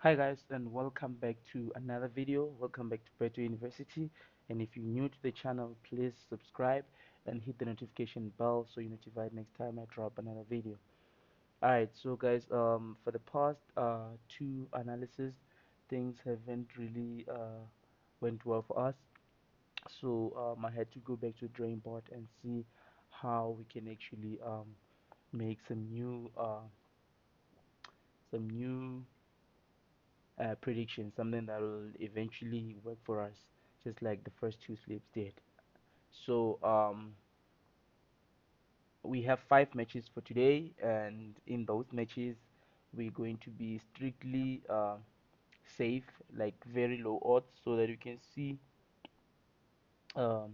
Hi guys, and welcome back to another video. Welcome back to Beto University. And if you're new to the channel, please subscribe and hit the notification bell so you're notified next time I drop another video. Alright, so guys, for the past two analysis, things haven't really went well for us. So I had to go back to the drawing board and see how we can actually make some new prediction, something that will eventually work for us, just like the first two slips did. So we have five matches for today, and in those matches, we're going to be strictly safe, like very low odds, so that you can see um,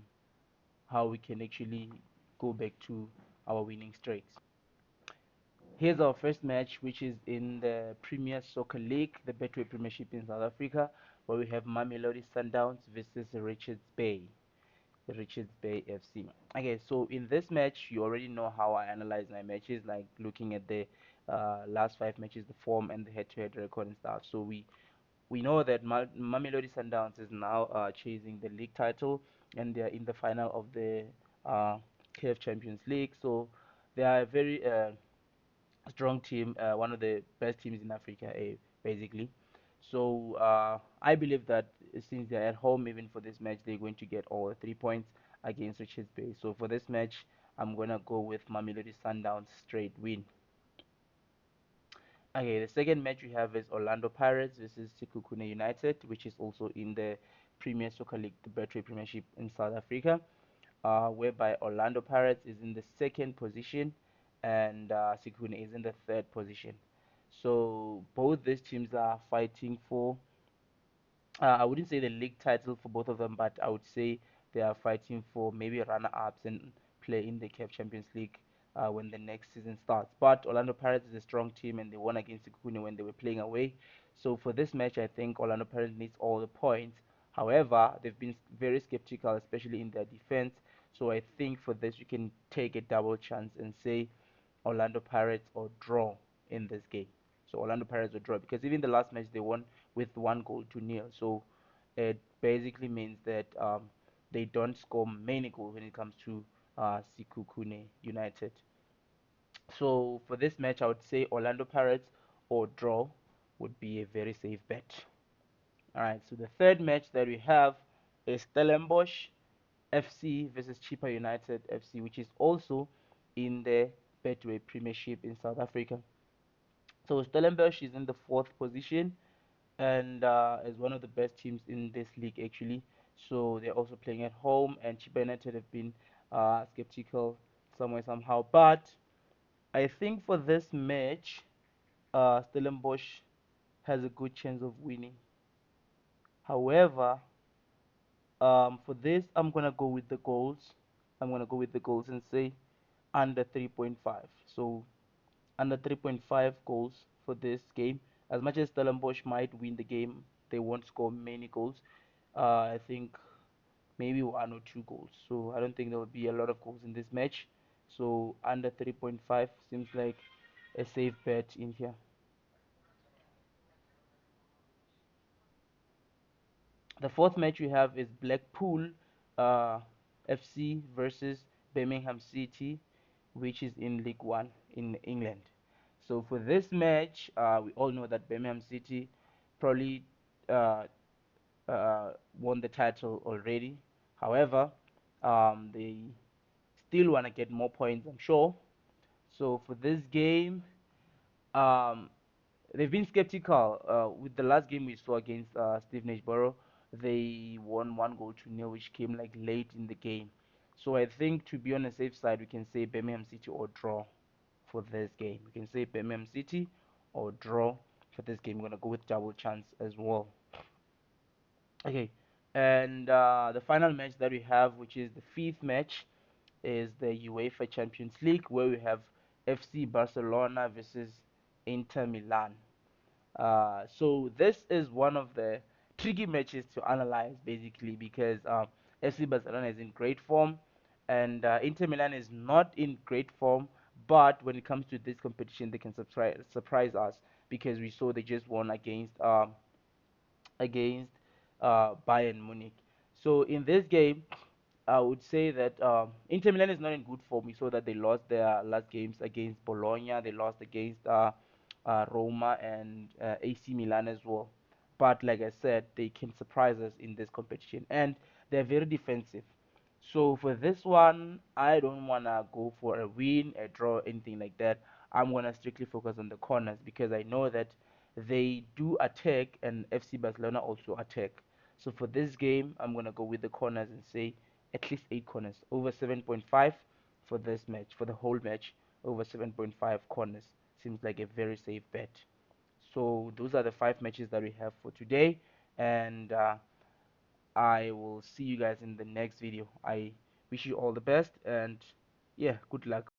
how we can actually go back to our winning streaks. Here's our first match, which is in the Premier Soccer League, the Betway Premiership in South Africa, where we have Mamelodi Sundowns versus Richards Bay FC. Okay, so in this match, you already know how I analyze my matches, like looking at the last five matches, the form, and the head-to-head record and stuff. So we know that Mamelodi Sundowns is now chasing the league title, and they are in the final of the CAF Champions League. So they are a very strong team, one of the best teams in Africa, basically. So I believe that since they're at home, even for this match, they're going to get all the 3 points against Richards Bay. So for this match, I'm gonna go with Mamelodi Sundowns straight win. Okay, the second match we have is Orlando Pirates versus Sekhukhune United, which is also in the Premier Soccer League, the Betway Premiership in South Africa, whereby Orlando Pirates is in the second position and Sekhukhune is in the third position. So both these teams are fighting for I wouldn't say the league title for both of them, but I would say they are fighting for maybe runner-ups and play in the CAF Champions League when the next season starts. But Orlando Pirates is a strong team, and they won against Sekhukhune when they were playing away. So for this match, I think Orlando Pirates needs all the points. However, they've been very skeptical, especially in their defense. So I think for this, you can take a double chance and say Orlando Pirates or draw in this game. So Orlando Pirates will draw because even the last match they won with 1 goal to nil. So it basically means that they don't score many goals when it comes to Sekhukhune United. So for this match, I would say Orlando Pirates or draw would be a very safe bet. All right. So the third match that we have is Stellenbosch FC versus Chippa United FC, which is also in the Betway Premiership in South Africa. So Stellenbosch is in the fourth position and is one of the best teams in this league actually. So they're also playing at home, and Chippa United have been skeptical somewhere somehow. But I think for this match, Stellenbosch has a good chance of winning. However, for this, I'm gonna go with the goals. I'm gonna go with the goals and say under 3.5. So under 3.5 goals for this game. As much as Stellenbosch might win the game, they won't score many goals. I think maybe 1 or 2 goals. So I don't think there will be a lot of goals in this match. So under 3.5 seems like a safe bet in here. The fourth match we have is Blackpool uh, FC versus Birmingham City, which is in League One in England. So for this match, we all know that Birmingham City probably uh, won the title already. However, they still want to get more points, I'm sure. So for this game, um, they've been skeptical. With the last game we saw against Steve Borough, they won 1 goal to nil, which came like late in the game. So I think to be on the safe side, we can say Birmingham City or draw for this game. We can say Birmingham City or draw for this game. We're gonna go with double chance as well. Okay, and the final match that we have, which is the fifth match, is the UEFA Champions League, where we have FC Barcelona versus Inter Milan. So this is one of the tricky matches to analyze, basically, because FC Barcelona is in great form, and Inter Milan is not in great form, But when it comes to this competition, they can surprise us because we saw they just won against Bayern Munich. So in this game, I would say that Inter Milan is not in good form. We saw that they lost their last games against Bologna. They lost against Roma and AC Milan as well. But like I said, they can surprise us in this competition, and they're very defensive. So for this one, I don't wanna go for a win, a draw, anything like that. I'm gonna strictly focus on the corners because I know that they do attack, and FC Barcelona also attack. So for this game, I'm gonna go with the corners and say at least 8 corners, over 7.5 for this match, for the whole match, over 7.5 corners seems like a very safe bet. So those are the 5 matches that we have for today, and I will see you guys in the next video. I wish you all the best, and yeah, good luck.